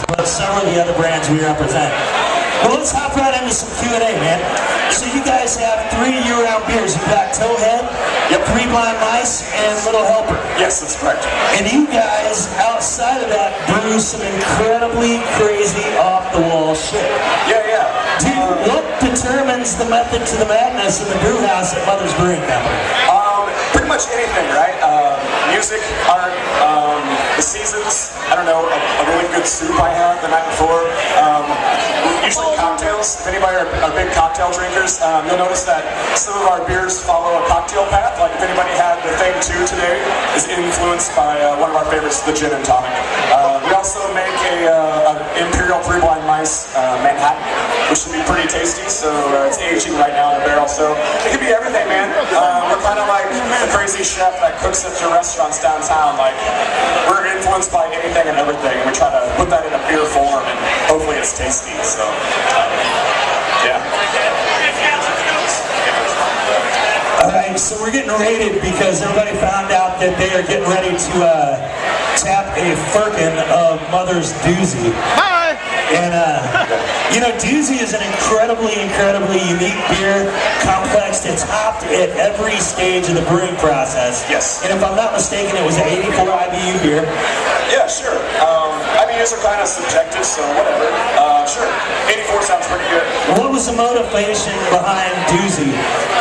but several of the other brands we represent. Well, let's hop right into some Q&A, man. So you guys have 3 year-round beers. You've got Towhead, yep. 3 Blind Mice, and Little Helper. Yes, that's correct. And you guys, outside of that, brew some incredibly crazy, off-the-wall shit. Yeah. Dude, what determines the method to the madness in the brew house at Mother's Brewing Company? Pretty much anything, right? Music, art, the seasons. I don't know, a really good soup I had the night before. Usually cocktails. If anybody are big cocktail drinkers, you'll notice that some of our beers follow a cocktail path. Like if anybody had the Thing 2 today, is influenced by one of our favorites, the gin and tonic. We also make an Imperial 3 Blind Mice Manhattan, which should be pretty tasty. So it's aging right now in a barrel. So it could be everything, man. We're kind of like the crazy chef that cooks at your restaurants downtown. Like we're influenced by anything and everything. We try to put that in a beer form, and hopefully it's tasty. So yeah. Alright, so we're getting raided because everybody found out that they are getting ready to tap a firkin of Mother's Doozy. Hi! And, you know, Doozy is an incredibly unique beer, complex. It's hopped at every stage of the brewing process. Yes. And if I'm not mistaken, it was an 84 IBU beer. Yeah, sure. IBUs are kind of subjective, so whatever. Sure. 84 sounds pretty good. What was the motivation behind Doozy?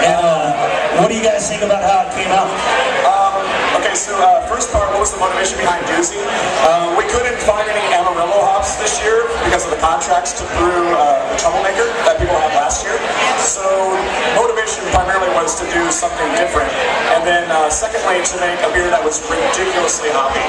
And what do you guys think about how it came out? Okay, so first part, what was the motivation behind Doozy? We couldn't find any Amarillo hops this year because of the contracts to brew the Troublemaker that people had last year. So motivation primarily was to do something different. And then secondly, to make a beer that was ridiculously hoppy.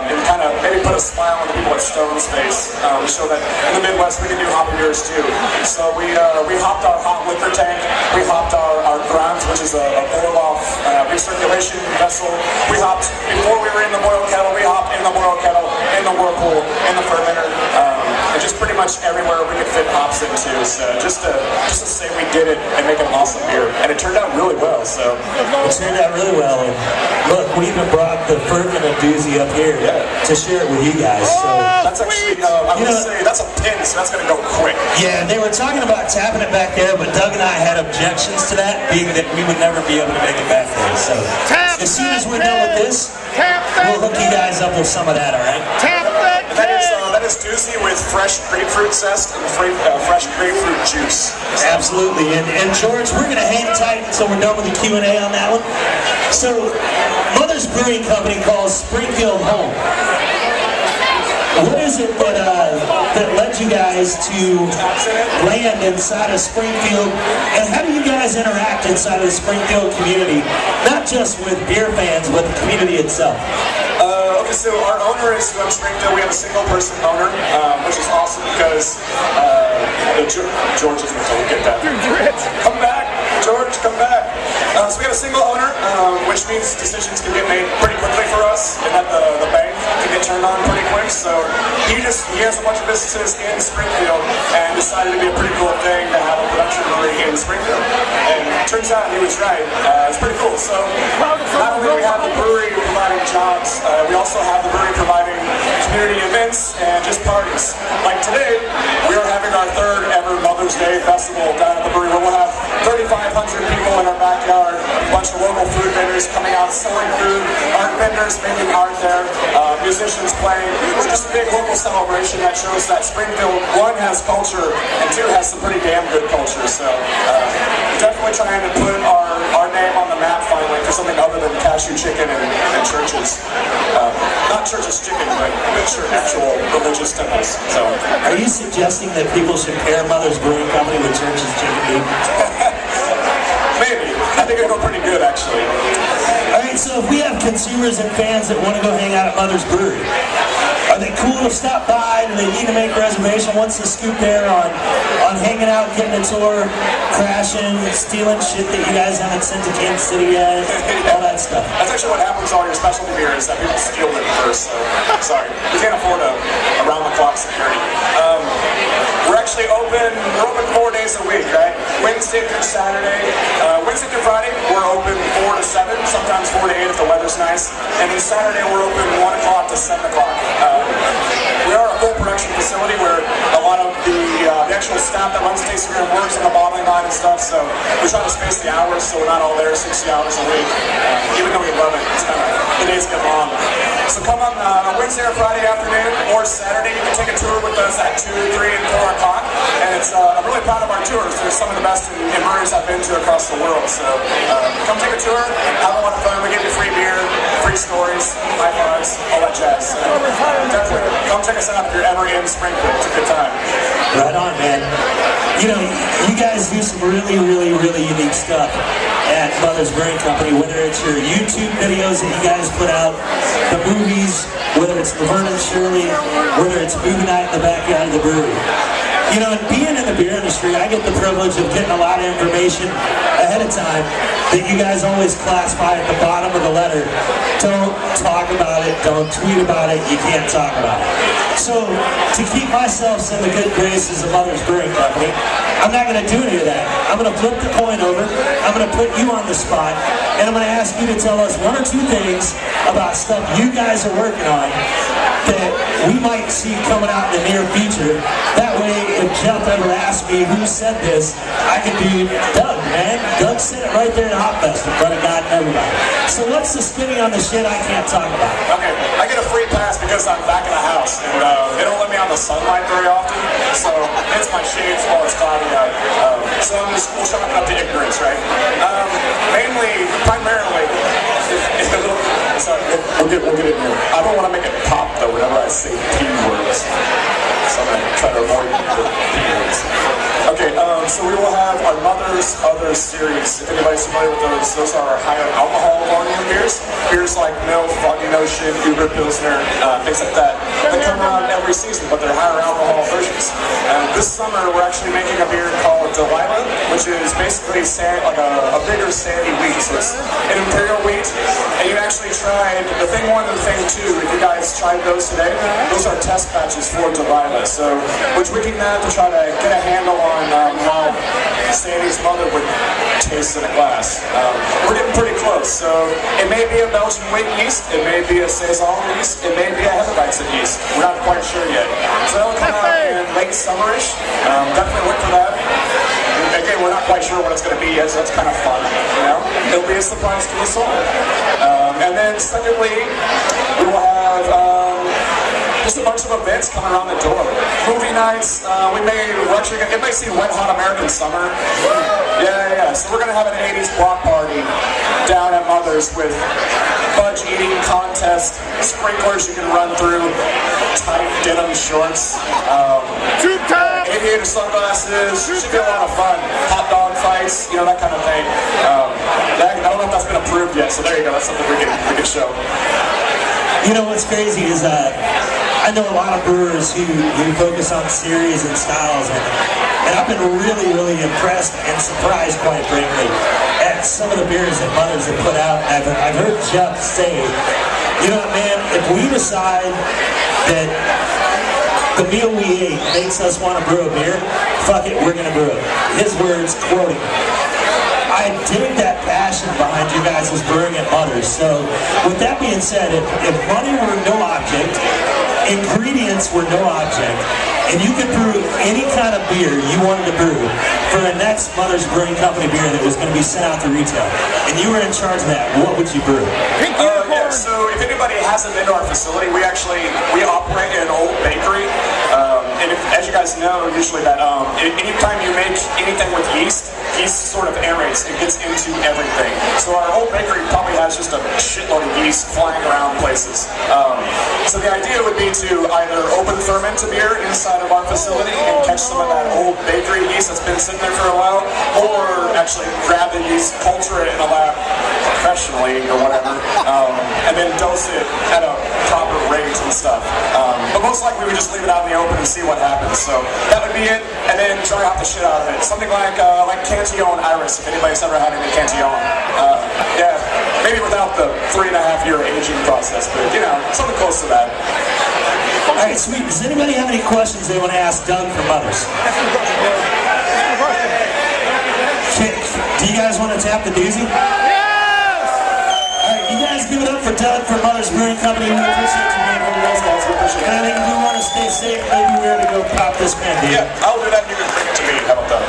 And kind of maybe put a smile on the people at Stone's face. To show that in the Midwest we can do hoppy beers too. So we hopped our hot liquor tank. We hopped our grunt, which is a boil-off recirculation vessel. We hopped, before we were in the boil kettle, we hopped in the boil kettle, in the whirlpool, in the fermenter, and just pretty much everywhere we could fit hops into. So just to say we did it and make an awesome beer. And it turned out really well, so. It turned out really well. And look, we even brought the firkin of Doozy up here to share it with you guys. So that's actually, I would say, that's a pin, so that's going to go quick. Yeah, they were talking about tapping it back there, but Doug and I had objections to that, being that we would never be able to make it back there. So as soon as we're done with this, we'll hook you guys up with some of that, all right? That is Doozy with fresh grapefruit zest and fresh grapefruit juice. Absolutely, and George, we're going to hang tight until we're done with the Q&A on that one. So, Mother's Brewing Company calls Springfield home. What is it that led you guys to land inside of Springfield, and how do you guys interact inside of the Springfield community, not just with beer fans, but the community itself? Okay, so our owner is from Springfield. We have a single person owner, which is awesome because George isn't going to get that. Come back, George, come back. So we have a single owner, which means decisions can get made pretty quickly for us, and that the bank can get turned on pretty quick. So he has a bunch of businesses in Springfield and decided to be a pretty cool thing to have a production brewery in Springfield. And it turns out he was right. It's pretty cool. So not only do we have the brewery providing jobs, we also have the brewery providing community events and just parties. Like today, we are having our 3rd ever Mother's Day festival down at the brewery where we'll have 3,500 people in our backyard, a bunch of local food vendors coming out selling food, art vendors making art there, musicians playing. It's just a big local celebration that shows that Springfield, 1, has culture, and 2, has some pretty damn good culture. So definitely trying to put our name on the map finally for something other than cashew chicken and churches. Not churches chicken, but actual religious temples. So, are you suggesting that people should pair Mother's Brewing Company with churches chicken meat? Maybe. I think it'll go pretty good, actually. Alright, so if we have consumers and fans that want to go hang out at Mother's Brewery, are they cool to stop by? Do they need to make a reservation? What's the scoop there on hanging out, getting a tour, crashing, stealing shit that you guys haven't sent to Kansas City yet, all that stuff? That's actually what happens to all your specialty beer is that people steal it first. So, sorry, we can't afford a around-the-clock security. We're actually open 4 days a week, right? Wednesday through Saturday. Wednesday through Friday, we're open 4 to 7, sometimes 4 to 8 if the weather's nice. And then Saturday, we're open 1 o'clock to 7 o'clock. We are a full production Instagram works on the bottling line and stuff, so we try to space the hours so we're not all there 60 hours a week. Even though we love it, it's kind of, the days get long. So come on Wednesday or Friday afternoon or Saturday, you can take a tour with us at 2, 3, and 4 o'clock. And it's, I'm really proud of our tours. They're some of the best in breweries I've been to across the world. So come take a tour, have a lot of fun. We give you free beer, free stories, high fives, all that jazz. So, definitely come check us out if you're ever in Springfield. It's a good time. Right on, man. You know, you guys do some really, really, really unique stuff at Mother's Brewing Company, whether it's your YouTube videos that you guys put out, the movies, whether it's Laverne and Shirley, whether it's movie night in the backyard of the brewery. You know, and being in the beer industry, I get the privilege of getting a lot of information ahead of time that you guys always classify at the bottom of the letter. Don't talk about it, don't tweet about it, you can't talk about it. So, to keep myself in the good graces of Mother's Brewing Company, I'm not going to do any of that. I'm going to flip the coin over, I'm going to put you on the spot, and I'm going to ask you to tell us 1 or 2 things about stuff you guys are working on that we might see coming out in the near future. That way, if Jeff ever asks me who said this, I can be Doug, man. Doug said it right there at HopFest in front of God and everybody. So what's the spinning on the shit I can't talk about? Okay, I get a free pass because I'm back in the house, and they don't let me on the sunlight very often, so it's my shades while it's cloudy out. So I'm just chalking up to ignorance, right? Primarily, sorry, we'll get in here. I don't want to make it pop, though, whenever I say P words. So I'm going to try to avoid the P words. Okay, so we will have our Mother's Other series. If anybody's familiar with those are our higher alcohol volume beers. Beers like Milk, Foggy Notion, Uber Pilsner, things like that. They come around every season, but they're higher alcohol versions. This summer, we're actually making a beer called Delilah, which is basically like a bigger sandy wheat. So it's an imperial wheat. And you actually tried the thing 1 and the thing 2. If you guys tried those today, those are test batches for Delilah. So we're tweaking that to try to get a handle on how Sandy's mother would taste in a glass. We're getting pretty close. So it may be a Belgian wheat yeast, it may be a Saison yeast, it may be a Hefeweizen yeast. We're not quite sure yet. So that'll come out in late summerish. Definitely look for that. Again, we're not quite sure what it's going to be yet, so that's kind of fun. You know, it'll be a surprise to us all. And then secondly, we will have just a bunch of events coming around the door. Movie nights, it may seem Wet Hot American Summer. Yeah. So we're going to have an 80s block party down at Mother's with fudge eating contest, sprinklers you can run through, tight denim shorts, aviator sunglasses. Should be a lot of fun. Hot dog fights, you know, that kind of thing. I don't know if that's been approved yet, so there you go. That's something we can show. You know what's crazy is I know a lot of brewers who focus on series and styles, and I've been really, really impressed and surprised, quite frankly, at some of the beers that Mother's have put out. I've heard Jeff say, you know what, man, if we decide that the meal we ate makes us want to brew a beer, fuck it, we're going to brew it. His words, quoting. I dig that passion behind you guys' brewing at Mother's. So, with that being said, if money were no object, ingredients were no object, and you could brew any kind of beer you wanted to brew for the next Mother's Brewing Company beer that was going to be sent out to retail, and you were in charge of that, what would you brew? Yeah, so if anybody hasn't been to our facility, we operate in an old bakery. And as you guys know, usually that anytime you make anything with yeast sort of aerates, it gets into everything. So our old bakery probably has just a shitload of yeast flying around places. So the idea would be to either open ferment a beer inside of our facility and catch some of that old bakery yeast that's been sitting there for a while, or actually grab the yeast, culture it in a lab professionally or whatever, and then dose it at a proper rate and stuff. But most likely we just leave it out in the open and see what happens. So that would be it, and then dry out the shit out of it. Something like Cantillon Iris, if anybody's ever had any Cantillon. Yeah, maybe without the 3.5-year aging process, but you know, something close to that. All right, sweet. Does anybody have any questions they want to ask Doug from Mother's? Do you guys want to tap the doozy? Yes! All right, you guys give it up for Doug from Mother's Brewing Company. We appreciate you being here with us, guys. And I think we want to stay safe. Maybe we're going to go pop this can, dude. Yeah, I'll do that. You can bring it to me. How about that?